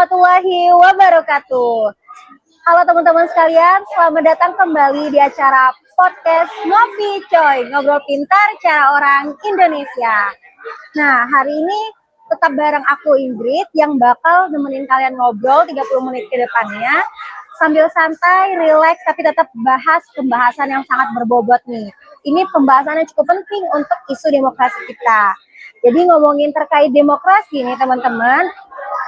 warahmatullahi wabarakatuh. Halo teman-teman sekalian, selamat datang kembali di acara podcast Ngopi Coy, ngobrol pintar cara orang Indonesia. Nah, hari ini tetap bareng aku Ingrid yang bakal nemenin kalian ngobrol 30 menit ke depannya sambil santai, rileks, tapi tetap bahas pembahasan yang sangat berbobot nih. Ini pembahasan yang cukup penting untuk isu demokrasi kita. Jadi ngomongin terkait demokrasi nih teman-teman,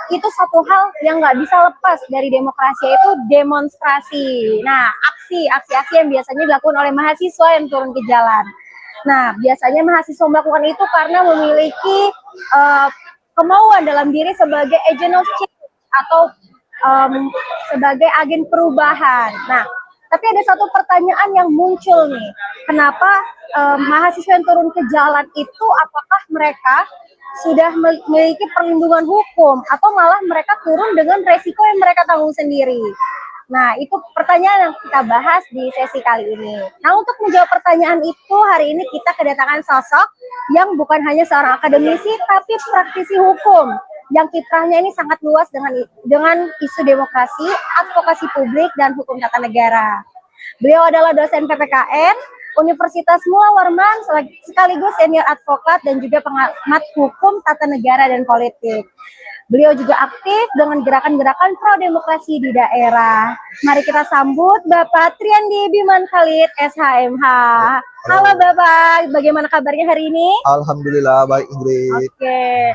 itu satu hal yang nggak bisa lepas dari demokrasi, yaitu demonstrasi. Nah, aksi-aksi yang biasanya dilakukan oleh mahasiswa yang turun ke jalan. Nah, biasanya mahasiswa melakukan itu karena memiliki kemauan dalam diri sebagai agent of change atau sebagai agen perubahan. Nah, tapi ada satu pertanyaan yang muncul nih, kenapa mahasiswa yang turun ke jalan itu apakah mereka sudah memiliki perlindungan hukum atau malah mereka turun dengan resiko yang mereka tanggung sendiri? Nah, itu pertanyaan yang kita bahas di sesi kali ini. Nah, untuk menjawab pertanyaan itu, hari ini kita kedatangan sosok yang bukan hanya seorang akademisi, tapi praktisi hukum yang kiprahnya ini sangat luas dengan isu demokrasi, advokasi publik, dan hukum tata negara. Beliau adalah dosen PPKN Universitas Mula Warman, sekaligus senior advokat dan juga pengamat hukum tata negara dan politik. Beliau juga aktif dengan gerakan-gerakan pro-demokrasi di daerah. Mari kita sambut Bapak Triandi Biman Khalid, SHMH. Halo Bapak, bagaimana kabarnya hari ini? Alhamdulillah baik Ingrid. Oke,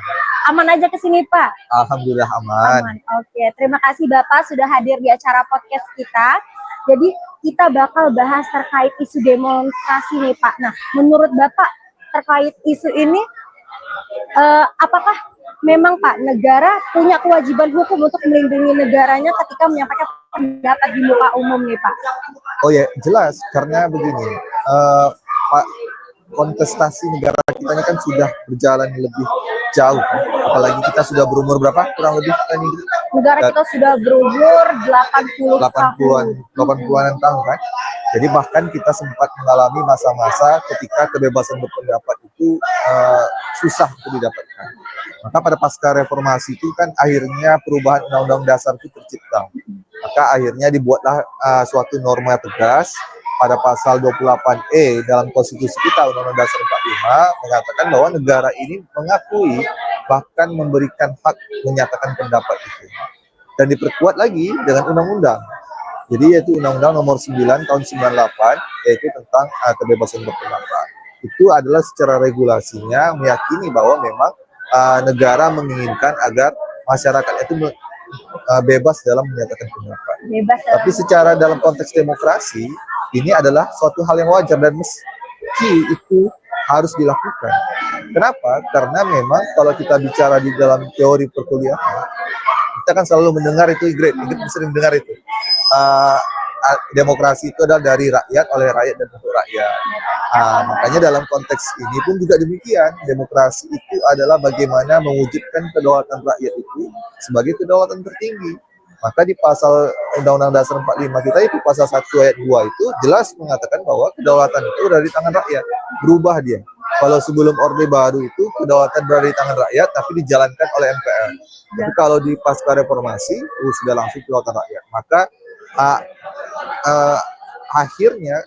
aman aja ke sini Pak? Alhamdulillah aman. Oke, terima kasih Bapak sudah hadir di acara podcast kita. Jadi kita bakal bahas terkait isu demonstrasi nih Pak. Nah, menurut Bapak terkait isu ini, apakah memang Pak negara punya kewajiban hukum untuk melindungi negaranya ketika menyampaikan pendapat di muka umum nih Pak? Oh ya jelas, karena begini, Pak, kontestasi negara kita ini kan sudah berjalan lebih jauh, apalagi kita sudah berumur berapa kurang lebih kan Ingrid? Negara kita sudah berumur 80-an tahun kan. Jadi bahkan kita sempat mengalami masa-masa ketika kebebasan berpendapat itu susah untuk didapatkan. Maka pada pasca reformasi itu kan akhirnya perubahan Undang-Undang Dasar itu tercipta. Maka akhirnya dibuatlah suatu norma tegas pada pasal 28E dalam konstitusi kita Undang-Undang Dasar 45 mengatakan bahwa negara ini mengakui bahkan memberikan hak menyatakan pendapat itu. Dan diperkuat lagi dengan undang-undang. Jadi yaitu Undang-Undang Nomor 9 Tahun 98 yaitu tentang kebebasan berpendapat. Itu adalah secara regulasinya meyakini bahwa memang negara menginginkan agar masyarakat itu bebas dalam menyatakan pendapat. Tapi secara dalam konteks demokrasi ini adalah suatu hal yang wajar dan meski itu harus dilakukan. Kenapa? Karena memang kalau kita bicara di dalam teori perkuliahan, kita kan selalu mendengar itu, Ingrid sering dengar itu. Demokrasi itu adalah dari rakyat, oleh rakyat, dan untuk rakyat. Makanya dalam konteks ini pun juga demikian. Demokrasi itu adalah bagaimana mewujudkan kedaulatan rakyat itu sebagai kedaulatan tertinggi. Maka di pasal Undang-Undang Dasar 45 kita itu pasal 1 ayat 2 itu jelas mengatakan bahwa kedaulatan itu berada di tangan rakyat. Berubah dia. Kalau sebelum Orde Baru itu kedaulatan berada di tangan rakyat tapi dijalankan oleh MPR. Tapi kalau di pasca reformasi sudah langsung kedaulatan rakyat. Maka akhirnya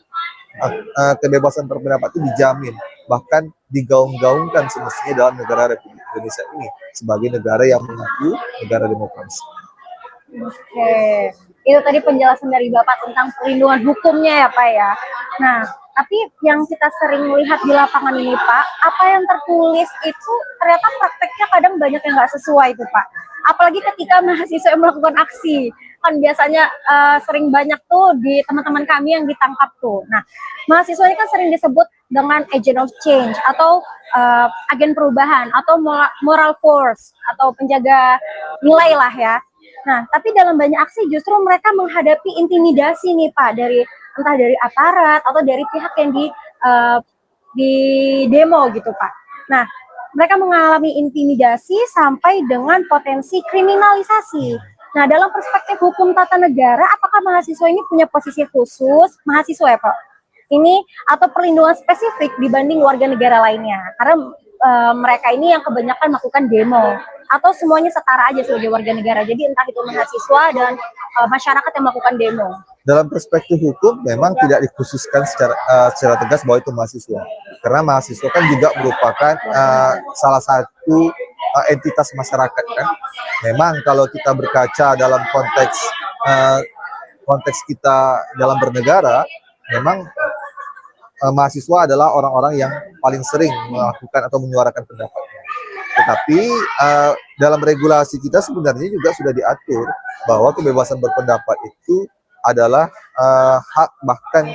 kebebasan berpendapat itu dijamin, bahkan digaung-gaungkan semestinya dalam negara Republik Indonesia ini sebagai negara yang mengaku negara demokrasi. Oke, itu tadi penjelasan dari Bapak tentang perlindungan hukumnya ya Pak ya. Nah, tapi yang kita sering lihat di lapangan ini Pak, apa yang tertulis itu ternyata prakteknya kadang banyak yang nggak sesuai itu Pak. Apalagi ketika mahasiswa yang melakukan aksi, kan biasanya sering banyak tuh di teman-teman kami yang ditangkap tuh. Nah, mahasiswa ini kan sering disebut dengan agent of change atau agen perubahan atau moral force atau penjaga nilai lah ya. Nah, tapi dalam banyak aksi justru mereka menghadapi intimidasi nih Pak, entah dari aparat atau dari pihak yang di demo gitu Pak. Nah, mereka mengalami intimidasi sampai dengan potensi kriminalisasi. Nah, dalam perspektif hukum tata negara, apakah mahasiswa ini punya posisi khusus, mahasiswa ya Pak, ini atau perlindungan spesifik dibanding warga negara lainnya? Karena mereka ini yang kebanyakan melakukan demo atau semuanya setara aja sebagai warga negara. Jadi entah itu mahasiswa dan masyarakat yang melakukan demo. Dalam perspektif hukum memang tidak dikhususkan secara tegas bahwa itu mahasiswa, karena mahasiswa kan juga merupakan salah satu entitas masyarakat kan. Memang kalau kita berkaca dalam konteks kita dalam bernegara, memang mahasiswa adalah orang-orang yang paling sering melakukan atau menyuarakan pendapatnya. Tetapi dalam regulasi kita sebenarnya juga sudah diatur bahwa kebebasan berpendapat itu adalah hak, bahkan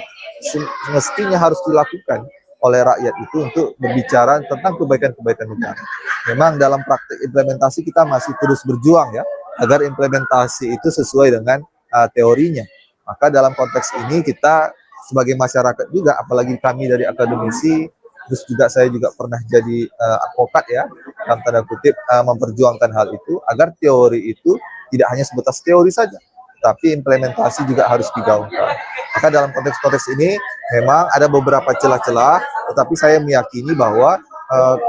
semestinya harus dilakukan oleh rakyat itu untuk berbicara tentang kebaikan-kebaikan negara. Memang dalam praktik implementasi kita masih terus berjuang ya, agar implementasi itu sesuai dengan teorinya. Maka dalam konteks ini kita sebagai masyarakat juga, apalagi kami dari akademisi, terus juga saya juga pernah jadi advokat ya, dalam tanda kutip memperjuangkan hal itu, agar teori itu tidak hanya sebatas teori saja, tapi implementasi juga harus digaungkan. Maka dalam konteks-konteks ini memang ada beberapa celah-celah, tetapi saya meyakini bahwa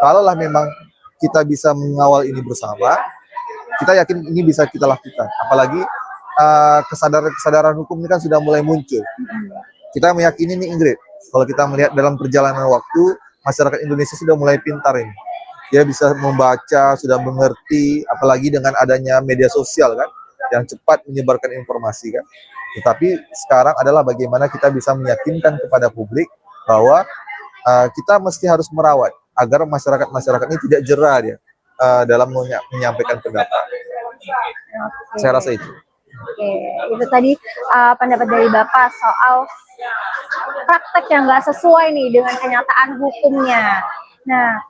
kalaulah memang kita bisa mengawal ini bersama, kita yakin ini bisa kita lakukan. Apalagi kesadaran hukum ini kan sudah mulai muncul. Kita meyakini ini, Ingrid, kalau kita melihat dalam perjalanan waktu, masyarakat Indonesia sudah mulai pintar ini. Dia bisa membaca, sudah mengerti, apalagi dengan adanya media sosial kan, yang cepat menyebarkan informasi kan. Tetapi sekarang adalah bagaimana kita bisa meyakinkan kepada publik bahwa kita mesti harus merawat agar masyarakat ini tidak jera dia dalam menyampaikan pendapat. Saya rasa itu. Oke, itu tadi pendapat dari Bapak soal praktek yang nggak sesuai nih dengan kenyataan hukumnya. Nah,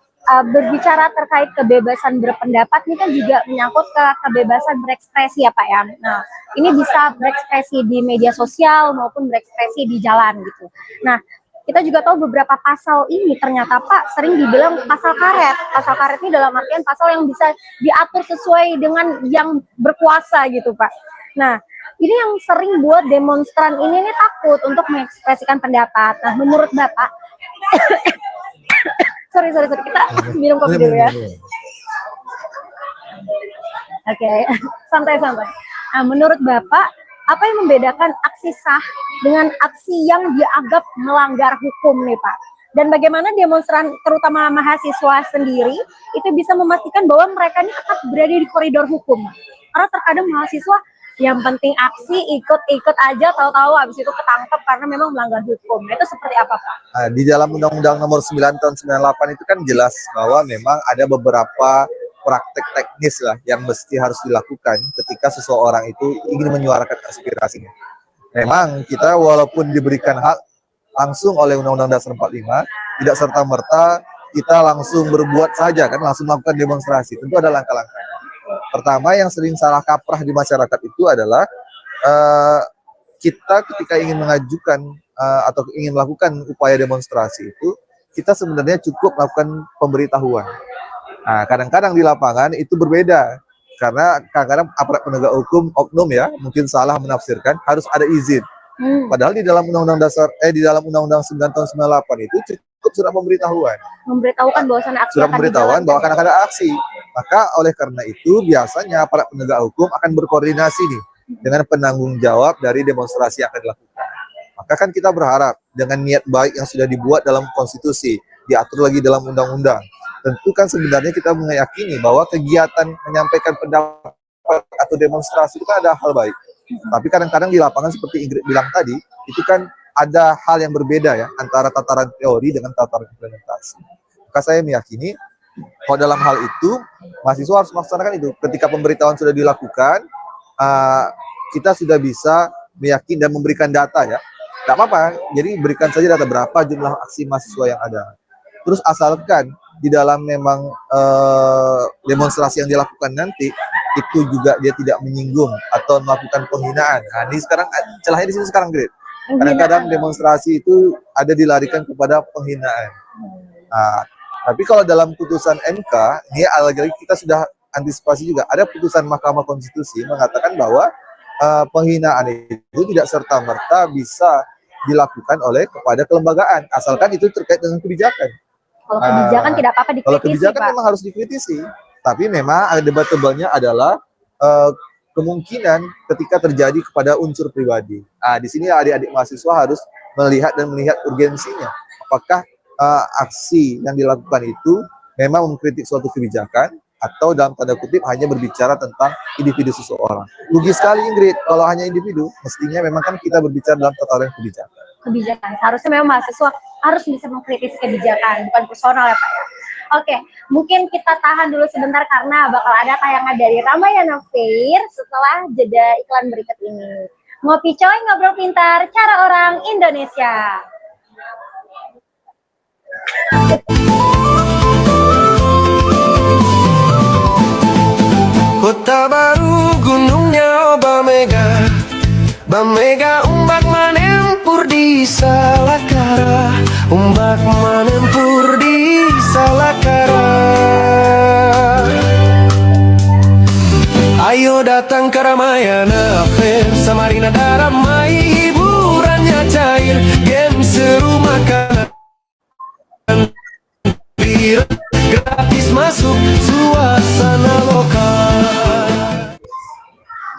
berbicara terkait kebebasan berpendapat ini kan juga menyangkut ke kebebasan berekspresi ya Pak ya. Nah, ini bisa berekspresi di media sosial maupun berekspresi di jalan gitu. Nah, kita juga tahu beberapa pasal ini ternyata Pak sering dibilang pasal karet. Pasal karet ini dalam artian pasal yang bisa diatur sesuai dengan yang berkuasa gitu Pak. Nah, ini yang sering buat demonstran ini nih takut untuk mengekspresikan pendapat. Nah, menurut Bapak, sorry, kita minum kopi dulu ya. Oke, santai. Nah, menurut Bapak, apa yang membedakan aksi sah dengan aksi yang dianggap melanggar hukum nih Pak? Dan bagaimana demonstran, terutama mahasiswa sendiri, itu bisa memastikan bahwa mereka ini tetap berada di koridor hukum? Karena terkadang mahasiswa yang penting aksi, ikut aja, tahu-tahu habis itu ketangkep karena memang melanggar hukum. Itu seperti apa Pak? Di dalam Undang-Undang Nomor 9 Tahun 98 itu kan jelas bahwa memang ada beberapa praktek teknis lah yang mesti harus dilakukan ketika seseorang itu ingin menyuarakan aspirasinya. Memang kita walaupun diberikan hak langsung oleh Undang-Undang Dasar 45, tidak serta-merta kita langsung berbuat saja kan, langsung melakukan demonstrasi. Tentu ada langkah-langkah. Pertama yang sering salah kaprah di masyarakat itu adalah kita ketika ingin mengajukan atau ingin melakukan upaya demonstrasi itu, kita sebenarnya cukup melakukan pemberitahuan. Nah, kadang-kadang di lapangan itu berbeda, karena kadang-kadang aparat penegak hukum oknum ya mungkin salah menafsirkan harus ada izin. Padahal di dalam Undang-Undang Dasar di dalam Undang-Undang 9 Tahun 98 itu cukup sudah pemberitahuan. Memberitahukan bahwasannya aksi sudah pemberitahuan bahwa akan ada aksi. Maka oleh karena itu biasanya aparat penegak hukum akan berkoordinasi nih dengan penanggung jawab dari demonstrasi yang akan dilakukan. Maka kan kita berharap dengan niat baik yang sudah dibuat dalam konstitusi, diatur lagi dalam undang-undang, tentu kan sebenarnya kita meyakini bahwa kegiatan menyampaikan pendapat atau demonstrasi itu kan ada hal baik. Tapi kadang-kadang di lapangan seperti Ingrid bilang tadi, itu kan ada hal yang berbeda ya antara tataran teori dengan tataran implementasi. Maka saya meyakini kalau dalam hal itu mahasiswa harus melaksanakan itu. Ketika pemberitahuan sudah dilakukan, kita sudah bisa meyakini dan memberikan data ya. Tidak apa-apa, jadi berikan saja data berapa jumlah aksi mahasiswa yang ada. Terus asalkan di dalam memang demonstrasi yang dilakukan nanti itu juga dia tidak menyinggung atau melakukan penghinaan. Nah, ini sekarang celahnya di sini sekarang, Grit. Kadang-kadang demonstrasi itu ada dilarikan kepada penghinaan. Nah, tapi kalau dalam putusan MK, ini lagi-lagi kita sudah antisipasi juga. Ada putusan Mahkamah Konstitusi mengatakan bahwa penghinaan itu tidak serta-merta bisa dilakukan oleh kepada kelembagaan, asalkan itu terkait dengan kebijakan. Kalau kebijakan tidak apa-apa Kalau dikritisi, kebijakan Pak. memang harus dikritisi, tapi memang ada debatable-nya adalah kemungkinan ketika terjadi kepada unsur pribadi. Di sini adik-adik mahasiswa harus melihat urgensinya. Apakah aksi yang dilakukan itu memang mengkritik suatu kebijakan atau dalam tanda kutip hanya berbicara tentang individu seseorang. Rugi sekali Ingrid kalau hanya individu, mestinya memang kan kita berbicara dalam tataran kebijakan. Seharusnya memang mahasiswa harus bisa mengkritis kebijakan, bukan personal ya Pak ya. Oke, mungkin kita tahan dulu sebentar karena bakal ada tayangan dari Ramayana Fair setelah jeda iklan berikut ini. Ngopi coy, ngobrol pintar, cara orang Indonesia. Kota baru gunungnya Bamega, Bamega ombak menempur di Salakara, ombak menempur di Salakara. Ayo datang ke Ramayana Fair, Samarinda ramai, hiburannya cair, game seru makanan gratis masuk, suasana lokal.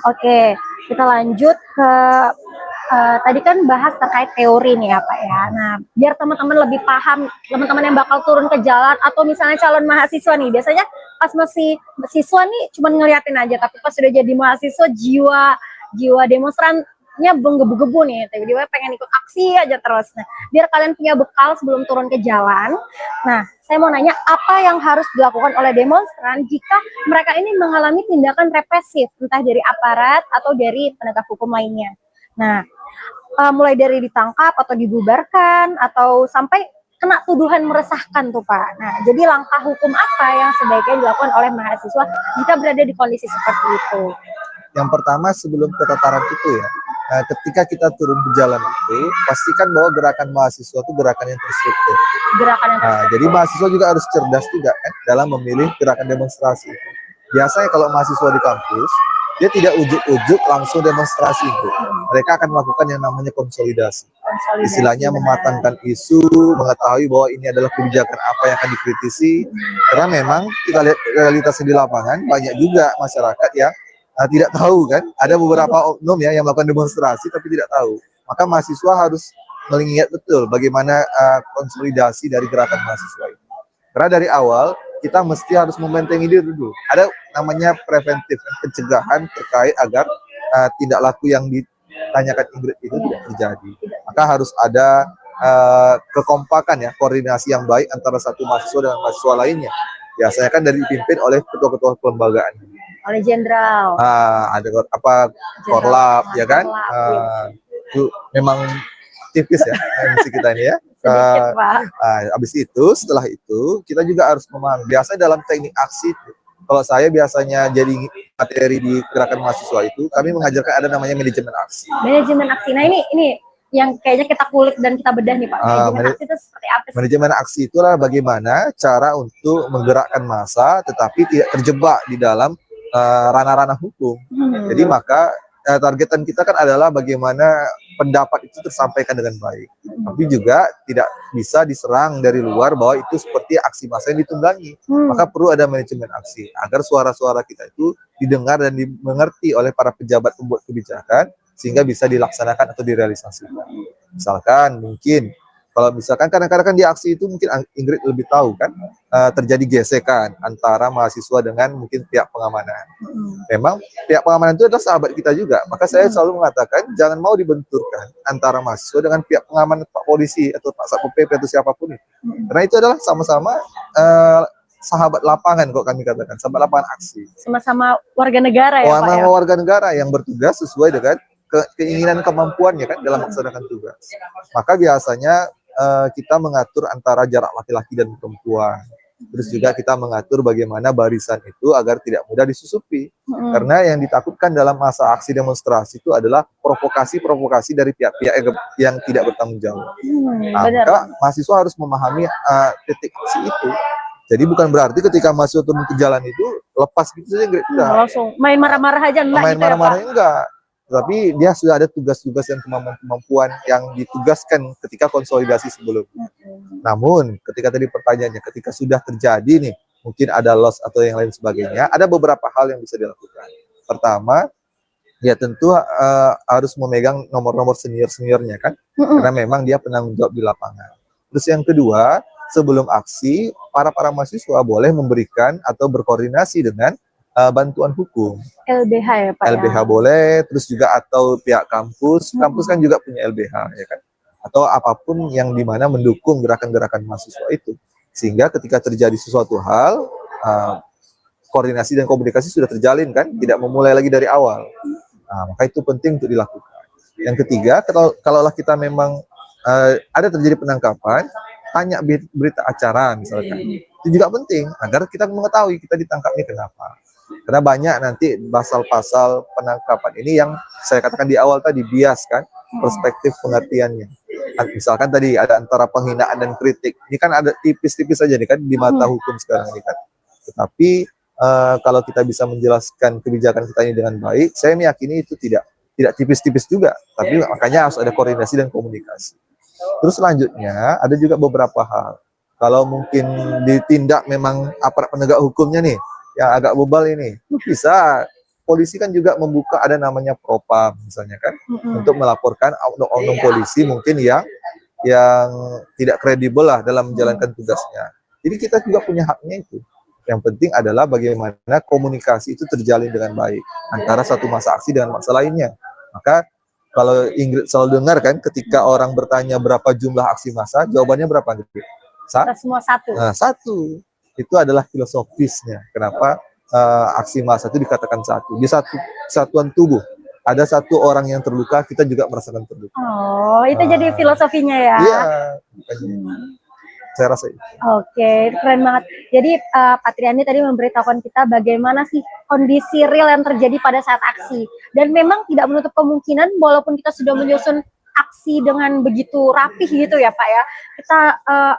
Oke, kita lanjut ke tadi kan bahas terkait teori nih ya Pak ya. Nah, biar teman-teman lebih paham, teman-teman yang bakal turun ke jalan atau misalnya calon mahasiswa nih, biasanya pas masih siswa nih cuma ngeliatin aja, tapi pas sudah jadi mahasiswa jiwa demonstrannya menggebu-gebu nih, tiba-tiba pengen ikut aksi aja terus. Nah, biar kalian punya bekal sebelum turun ke jalan. Nah, saya mau nanya apa yang harus dilakukan oleh demonstran jika mereka ini mengalami tindakan represif, entah dari aparat atau dari penegak hukum lainnya. Nah, mulai dari ditangkap atau dibubarkan atau sampai kena tuduhan meresahkan tuh Pak. Nah, jadi langkah hukum apa yang sebaiknya dilakukan oleh mahasiswa jika berada di kondisi seperti itu? Yang pertama sebelum ke tataran itu ya, ketika kita turun ke jalan itu, pastikan bahwa gerakan mahasiswa itu gerakan yang terstruktur. Jadi mahasiswa juga harus cerdas juga kan dalam memilih gerakan demonstrasi. Biasanya kalau mahasiswa di kampus, dia tidak ujuk-ujuk langsung demonstrasi itu. Mereka akan melakukan yang namanya konsolidasi. Istilahnya mematangkan isu, mengetahui bahwa ini adalah kebijakan apa yang akan dikritisi. Karena memang kita lihat realitasnya di lapangan, banyak juga masyarakat yang tidak tahu kan, ada beberapa oknum ya yang melakukan demonstrasi tapi tidak tahu. Maka mahasiswa harus mengingat betul bagaimana konsolidasi dari gerakan mahasiswa itu. Karena dari awal kita mesti harus membentengi diri dulu. Ada namanya preventif, pencegahan terkait agar tindak laku yang ditanyakan Ingrid itu tidak terjadi. Maka harus ada kekompakan ya, koordinasi yang baik antara satu mahasiswa dengan mahasiswa lainnya. Biasanya kan dari dipimpin oleh ketua-ketua kelembagaan. Oleh jenderal. Ada korlap ya kan. Itu memang tipis ya MC kita ini ya. Sedikit, Pak. Habis itu setelah itu kita juga harus memahami. Biasanya dalam teknik aksi, kalau saya biasanya jadi materi di gerakan mahasiswa itu, kami mengajarkan ada namanya manajemen aksi. Manajemen aksi. Nah ini yang kayaknya kita kulik dan kita bedah nih Pak. Manajemen aksi itu seperti apa sih? Manajemen aksi itulah bagaimana cara untuk menggerakkan massa tetapi tidak terjebak di dalam ranah-ranah hukum. Jadi maka targetan kita kan adalah bagaimana pendapat itu tersampaikan dengan baik. Tapi juga tidak bisa diserang dari luar bahwa itu seperti aksi massa yang ditunggangi. Maka perlu ada manajemen aksi agar suara-suara kita itu didengar dan dimengerti oleh para pejabat pembuat kebijakan sehingga bisa dilaksanakan atau direalisasikan. Misalkan mungkin kalau misalkan kadang-kadang kan di aksi itu mungkin Ingrid lebih tahu kan terjadi gesekan antara mahasiswa dengan mungkin pihak pengamanan. Memang pihak pengamanan itu adalah sahabat kita juga. Maka saya selalu mengatakan jangan mau dibenturkan antara mahasiswa dengan pihak pengamanan Pak Polisi atau Pak Satpol PP atau siapapun itu. Karena itu adalah sama-sama sahabat lapangan kok kami katakan, sahabat lapangan aksi. Sama-sama warga negara ya Pak ya? Warga negara yang bertugas sesuai dengan keinginan kemampuannya kan dalam melaksanakan tugas. Maka biasanya kita mengatur antara jarak laki-laki dan perempuan. Terus juga kita mengatur bagaimana barisan itu agar tidak mudah disusupi. Karena yang ditakutkan dalam masa aksi demonstrasi itu adalah provokasi-provokasi dari pihak-pihak yang tidak bertanggung jawab. Maka mahasiswa harus memahami titik aksi itu. Jadi bukan berarti ketika mahasiswa turun ke jalan itu lepas gitu saja. Langsung main marah-marah aja enggak? Main marah-marah enggak. Tetapi dia sudah ada tugas-tugas dan kemampuan yang ditugaskan ketika konsolidasi sebelumnya. Namun ketika tadi pertanyaannya, ketika sudah terjadi nih, mungkin ada loss atau yang lain sebagainya, ada beberapa hal yang bisa dilakukan. Pertama, ya tentu harus memegang nomor-nomor senior-seniornya kan, karena memang dia penanggung jawab di lapangan. Terus yang kedua, sebelum aksi, para mahasiswa boleh memberikan atau berkoordinasi dengan bantuan hukum. LBH ya Pak LBH ya? boleh, terus juga atau pihak kampus kan juga punya LBH ya kan, atau apapun yang dimana mendukung gerakan-gerakan mahasiswa itu, sehingga ketika terjadi sesuatu hal, koordinasi dan komunikasi sudah terjalin kan, tidak memulai lagi dari awal. Nah, maka itu penting untuk dilakukan. Yang ketiga, kalaulah kita memang ada terjadi penangkapan, tanya berita acara misalkan, itu juga penting agar kita mengetahui kita ditangkapnya kenapa. Karena banyak nanti pasal-pasal penangkapan ini yang saya katakan di awal tadi bias kan, perspektif pengertiannya. Misalkan tadi ada antara penghinaan dan kritik, ini kan ada tipis-tipis saja nih kan di mata hukum sekarang ini kan. Tetapi kalau kita bisa menjelaskan kebijakan kita ini dengan baik, saya meyakini itu tidak tipis-tipis juga, tapi makanya harus ada koordinasi dan komunikasi. Terus selanjutnya ada juga beberapa hal. Kalau mungkin ditindak memang aparat penegak hukumnya nih, yang agak bebal ini, bisa polisi kan juga membuka ada namanya propam misalnya kan, untuk melaporkan oknum polisi mungkin yang tidak kredibel lah dalam menjalankan tugasnya. Jadi kita juga punya haknya itu. Yang penting adalah bagaimana komunikasi itu terjalin dengan baik antara satu masa aksi dengan masa lainnya. Maka kalau Ingrid selalu dengar kan, ketika orang bertanya berapa jumlah aksi massa, jawabannya berapa? Kita semua satu. Nah, satu. Itu adalah filosofisnya. Kenapa aksi massa itu dikatakan satu? Di satu satuan tubuh ada satu orang yang terluka, kita juga merasakan terluka. Oh, itu jadi filosofinya ya? Iya. Saya rasa itu. Oke, keren banget. Jadi Pak Triandi tadi memberitahukan kita bagaimana sih kondisi real yang terjadi pada saat aksi. Dan memang tidak menutup kemungkinan walaupun kita sudah menyusun aksi dengan begitu rapih gitu ya Pak ya. Kita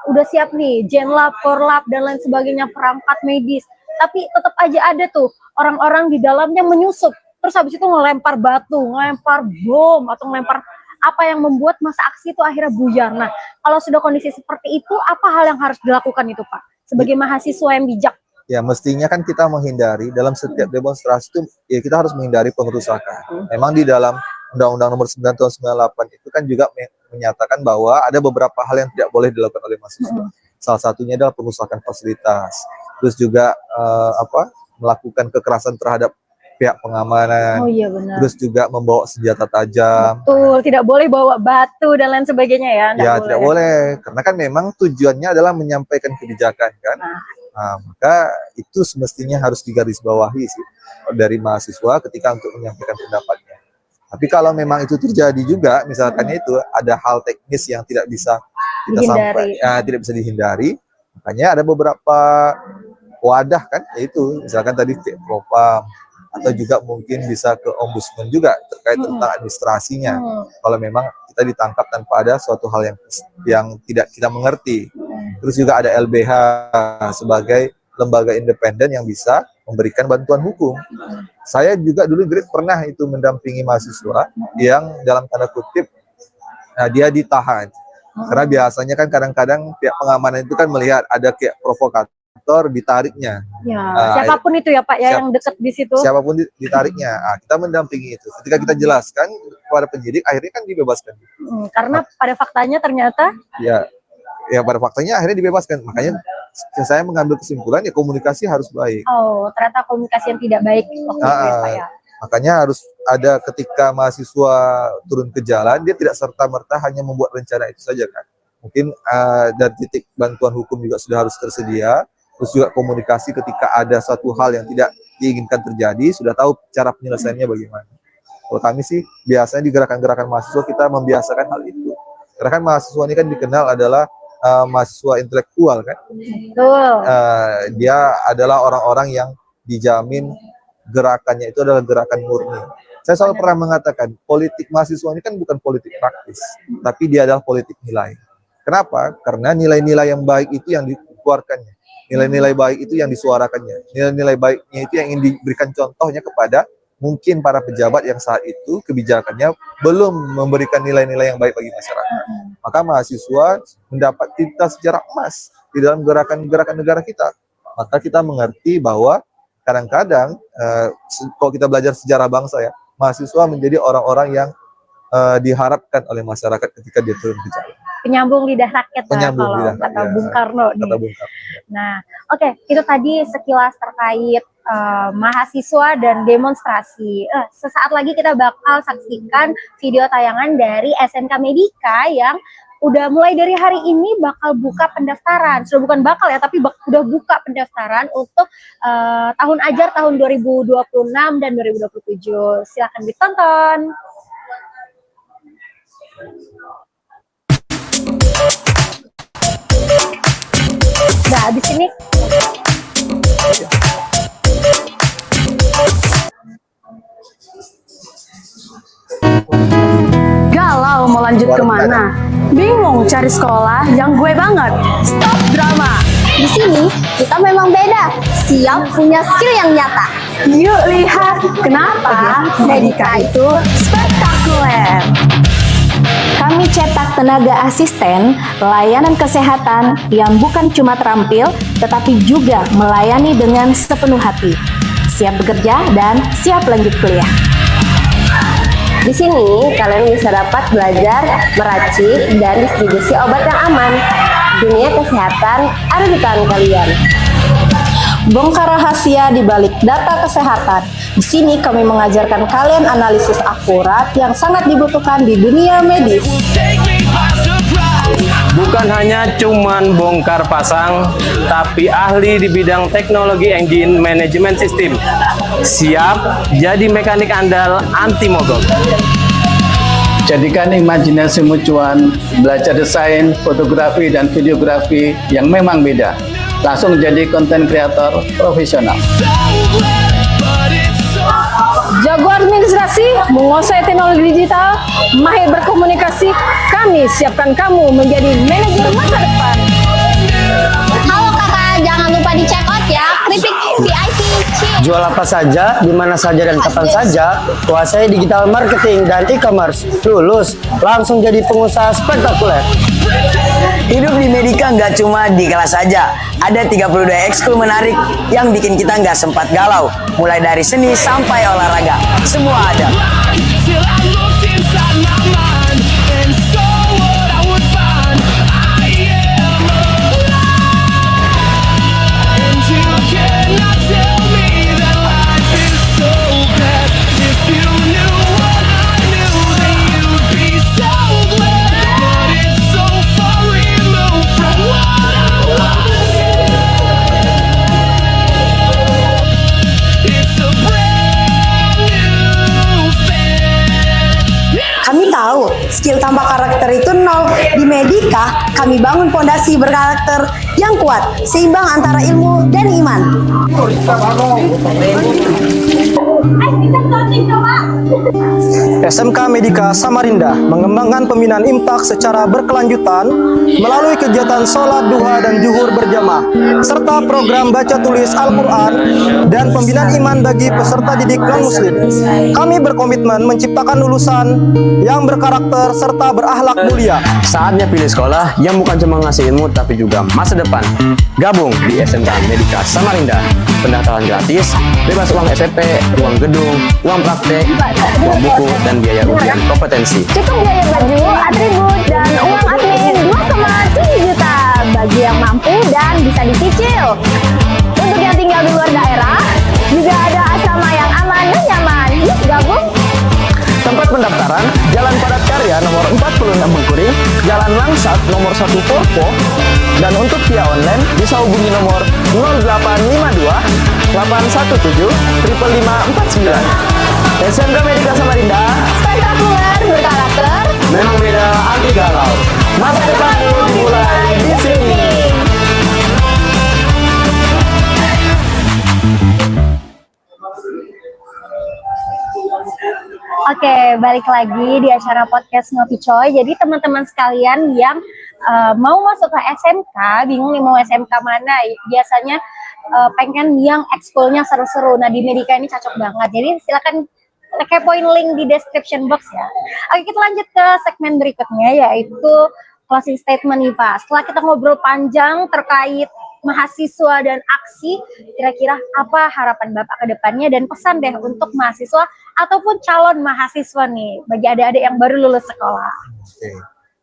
udah siap nih, Jenlab, Korlap, dan lain sebagainya, perangkat medis. Tapi tetap aja ada tuh orang-orang di dalamnya menyusup. Terus habis itu ngelempar batu, ngelempar bom, atau ngelempar apa yang membuat masa aksi itu akhirnya buyar. Nah, kalau sudah kondisi seperti itu, apa hal yang harus dilakukan itu Pak? Sebagai mahasiswa yang bijak. Ya, mestinya kan kita menghindari dalam setiap demonstrasi itu, ya kita harus menghindari pengerusakan. Memang di dalam Undang-Undang Nomor 9 Tahun 98 itu kan juga menyatakan bahwa ada beberapa hal yang tidak boleh dilakukan oleh mahasiswa. Salah satunya adalah pengerusakan fasilitas. Terus juga melakukan kekerasan terhadap pihak pengamanan. Oh iya benar. Terus juga membawa senjata tajam. Betul, tidak boleh bawa batu dan lain sebagainya ya. Tidak boleh. Karena kan memang tujuannya adalah menyampaikan kebijakan kan. Nah, maka itu semestinya harus digarisbawahi sih dari mahasiswa ketika untuk menyampaikan pendapatnya. Tapi kalau memang itu terjadi juga, misalkan itu ada hal teknis yang tidak bisa kita tidak bisa dihindari, makanya ada beberapa wadah kan, yaitu misalkan tadi propam, atau juga mungkin bisa ke ombudsman juga terkait tentang administrasinya. Kalau memang kita ditangkap tanpa ada suatu hal yang tidak kita mengerti. Terus juga ada LBH sebagai lembaga independen yang bisa memberikan bantuan hukum. Saya juga dulu pernah itu mendampingi mahasiswa yang dalam tanda kutip dia ditahan. Karena biasanya kan kadang-kadang pihak pengamanan itu kan melihat ada kayak provokator ditariknya. Ya, siapapun itu ya Pak ya yang dekat di situ. Siapapun ditariknya. Kita mendampingi itu. Ketika kita jelaskan kepada penyidik, akhirnya kan dibebaskan. Karena pada faktanya ternyata ya pada faktanya akhirnya dibebaskan. Makanya saya mengambil kesimpulan ya komunikasi harus baik. Oh, ternyata komunikasi yang tidak baik waktu itu ya Pak ya. Makanya harus ada ketika mahasiswa turun ke jalan, dia tidak serta-merta hanya membuat rencana itu saja kan. Mungkin dari titik bantuan hukum juga sudah harus tersedia. Terus juga komunikasi ketika ada satu hal yang tidak diinginkan terjadi, sudah tahu cara penyelesaiannya bagaimana. Kalau kami sih biasanya di gerakan-gerakan mahasiswa kita membiasakan hal itu. Karena kan mahasiswa ini kan dikenal adalah mahasiswa intelektual kan. Betul. Dia adalah orang-orang yang dijamin gerakannya itu adalah gerakan murni. Saya selalu pernah mengatakan politik mahasiswa ini kan bukan politik praktis, tapi dia adalah politik nilai. Kenapa? Karena nilai-nilai yang baik itu yang dikeluarkannya, nilai-nilai baik itu yang disuarakannya, nilai-nilai baiknya itu yang ingin diberikan contohnya kepada mungkin para pejabat yang saat itu kebijakannya belum memberikan nilai-nilai yang baik bagi masyarakat. Maka mahasiswa mendapat tinta sejarah emas di dalam gerakan-gerakan negara kita. Maka kita mengerti bahwa kadang-kadang kalau kita belajar sejarah bangsa ya, mahasiswa menjadi orang-orang yang diharapkan oleh masyarakat ketika dia turun ke jalan. Penyambung lidah rakyat Penyambung kalau lidah kata rakyat. Bung Karno nih. Kata Bung Karno. Nah, oke, itu tadi sekilas terkait mahasiswa dan demonstrasi. Sesaat lagi kita bakal saksikan video tayangan dari SMK Medika yang udah mulai dari hari ini bakal buka pendaftaran. Sudah bukan bakal ya, tapi udah buka pendaftaran untuk tahun ajar tahun 2026 dan 2027. Silakan ditonton. Nah, habis ini galau mau lanjut kemana? Bingung cari sekolah yang gue banget. Stop drama. Di sini kita memang beda, siap punya skill yang nyata. Yuk lihat kenapa Medika itu spektakuler. Kami cetak tenaga asisten layanan kesehatan yang bukan cuma terampil, tetapi juga melayani dengan sepenuh hati. Siap bekerja dan siap lanjut kuliah. Di sini kalian bisa dapat belajar meracik dan distribusi obat yang aman. Dunia kesehatan ada di tangan kalian. Bongkar rahasia di balik data kesehatan. Di sini kami mengajarkan kalian analisis akurat yang sangat dibutuhkan di dunia medis. Bukan hanya cuman bongkar pasang, tapi ahli di bidang teknologi engine manajemen sistem. Siap jadi mekanik andal anti mogok. Jadikan imajinasimu cuan, belajar desain, fotografi, dan videografi yang memang beda. Langsung jadi konten kreator profesional. Jago administrasi, menguasai teknologi digital, mahir berkomunikasi, kami siapkan kamu menjadi manajer masa depan. Halo kakak, jangan lupa di check out ya, keripik VIP. Jual apa saja, di mana saja dan kapan saja, kuasai digital marketing dan e-commerce. Lulus, langsung jadi pengusaha spektakuler. Hidup di Medika nggak cuma di kelas saja. Ada 32 ekskul menarik yang bikin kita nggak sempat galau. Mulai dari seni sampai olahraga, semua ada. Kami tahu skill tanpa karakter itu nol. Di Medika, kami bangun fondasi berkarakter yang kuat, seimbang antara ilmu dan iman. SMK Medika Samarinda mengembangkan pembinaan imtak secara berkelanjutan melalui kegiatan sholat duha dan zuhur berjamaah, serta program baca tulis Al-Quran dan pembinaan iman bagi peserta didik non-muslim. Kami berkomitmen menciptakan lulusan yang berkarakter serta berakhlak mulia. Saatnya pilih sekolah yang bukan cuma ngasih ilmu tapi juga masa depan. Gabung di SMK Medika Samarinda. Pendaftaran gratis, bebas uang SPP, uang gedung, uang praktek, uang buku, dan biaya ujian kompetensi. Cukup biaya baju, atribut, dan uang admin 2,7 juta bagi yang mampu dan bisa dicicil. Untuk yang tinggal di luar daerah, juga ada asrama yang aman dan nyaman. Yuk gabung! Tempat pendaftaran, Jalan Padat Karya nomor 46 Bengkuring, Jalan Langsat nomor 1 Porpo, dan untuk via online bisa hubungi nomor 0852 817 55549. SMK Medika Samarinda, Spektakuler berkarakter. memang beda anti galau. Masa depanmu dimulai di sini. Oke, balik lagi di acara podcast Ngopi Coy. Jadi teman-teman sekalian yang mau masuk ke SMK, bingung nih mau SMK mana? Biasanya pengen yang ekskulnya seru-seru. Nah, di Medika ini cocok banget. Jadi silakan kepoin link di description box ya. Oke, kita lanjut ke segmen berikutnya, yaitu closing statement nih Pak. Setelah kita ngobrol panjang terkait mahasiswa dan aksi, kira-kira apa harapan Bapak ke depannya dan pesan deh untuk mahasiswa ataupun calon mahasiswa nih bagi adik-adik yang baru lulus sekolah. Oke,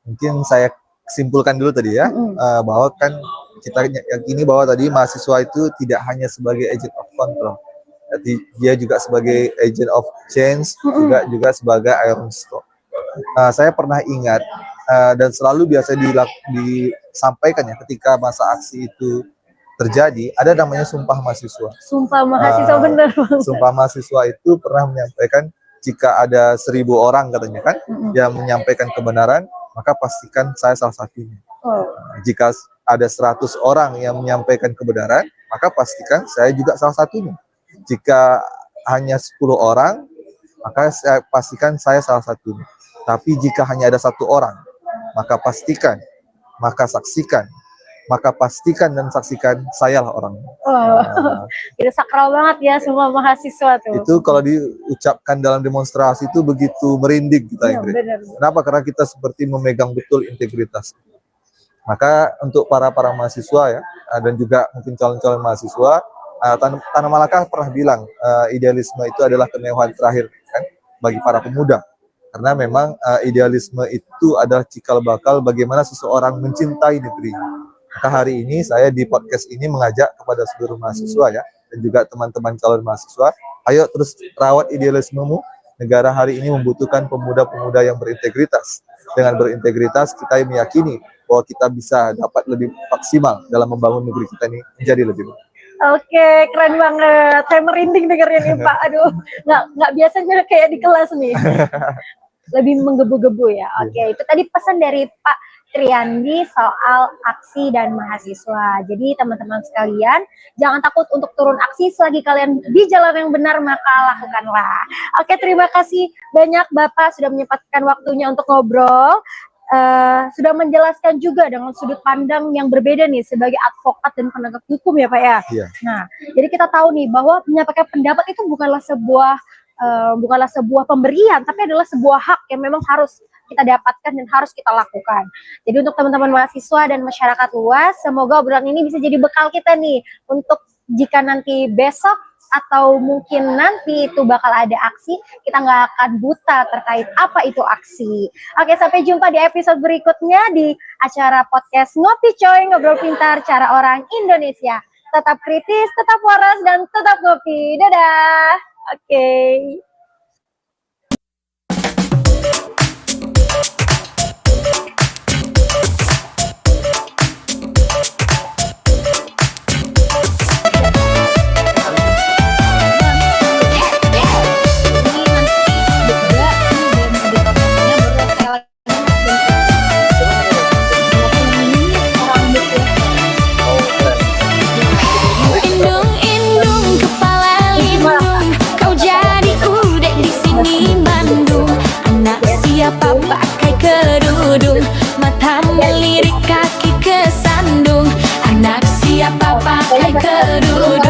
mungkin saya simpulkan dulu tadi ya, bahwa kan kita yakini bahwa tadi mahasiswa itu tidak hanya sebagai agent of control, jadi dia juga sebagai agent of change, juga sebagai iron stock. Saya pernah ingat dan selalu biasa disampaikan ya ketika masa aksi itu terjadi, ada namanya sumpah mahasiswa. Sumpah mahasiswa bener. Sumpah mahasiswa itu pernah menyampaikan jika ada 1000 orang katanya kan yang menyampaikan kebenaran, maka pastikan saya salah satunya. Jika ada 100 orang yang menyampaikan kebenaran, maka pastikan saya juga salah satunya. Jika hanya 10 orang, maka saya pastikan saya salah satunya. Tapi jika hanya ada 1 orang, maka pastikan, maka saksikan, maka pastikan dan saksikan sayalah orangnya. Itu sakral banget ya semua mahasiswa tuh. Itu kalau diucapkan dalam demonstrasi itu begitu merinding kita, Ingrid. Kenapa? Karena kita seperti memegang betul integritas. Maka untuk para mahasiswa ya, dan juga mungkin calon-calon mahasiswa, Tanah Malaka pernah bilang idealisme itu adalah kemewahan terakhir kan bagi para pemuda. Karena memang idealisme itu adalah cikal bakal bagaimana seseorang mencintai negeri. Maka hari ini saya di podcast ini mengajak kepada seluruh mahasiswa ya, dan juga teman-teman calon mahasiswa, ayo terus rawat idealismemu. Negara hari ini membutuhkan pemuda-pemuda yang berintegritas. Dengan berintegritas kita meyakini bahwa kita bisa dapat lebih maksimal dalam membangun negeri kita ini menjadi lebih baik. Oke, keren banget. Saya merinding dengarnya nih Pak. Aduh, nggak biasanya kayak di kelas nih. Lebih menggebu-gebu ya. Oke, itu tadi pesan dari Pak Triandi soal aksi dan mahasiswa. Jadi teman-teman sekalian, jangan takut untuk turun aksi selagi kalian di jalan yang benar, maka lakukanlah. Oke, terima kasih banyak Bapak sudah menyempatkan waktunya untuk ngobrol. Sudah menjelaskan juga dengan sudut pandang yang berbeda nih sebagai advokat dan penegak hukum ya Pak ya. Iya. Nah, jadi kita tahu nih bahwa menyampaikan pendapat itu bukanlah sebuah pemberian, tapi adalah sebuah hak yang memang harus kita dapatkan dan harus kita lakukan. Jadi untuk teman-teman mahasiswa dan masyarakat luas, semoga obrolan ini bisa jadi bekal kita nih untuk jika nanti besok atau mungkin nanti itu bakal ada aksi, kita nggak akan buta terkait apa itu aksi. Oke, sampai jumpa di episode berikutnya di acara podcast Ngopi Coy, ngobrol pintar cara orang Indonesia. Tetap kritis, tetap waras, dan tetap ngopi. Dadah. Oke. Siapa pakai kerudung, mata melirik kaki kesandung. Anak siapa pakai kerudung.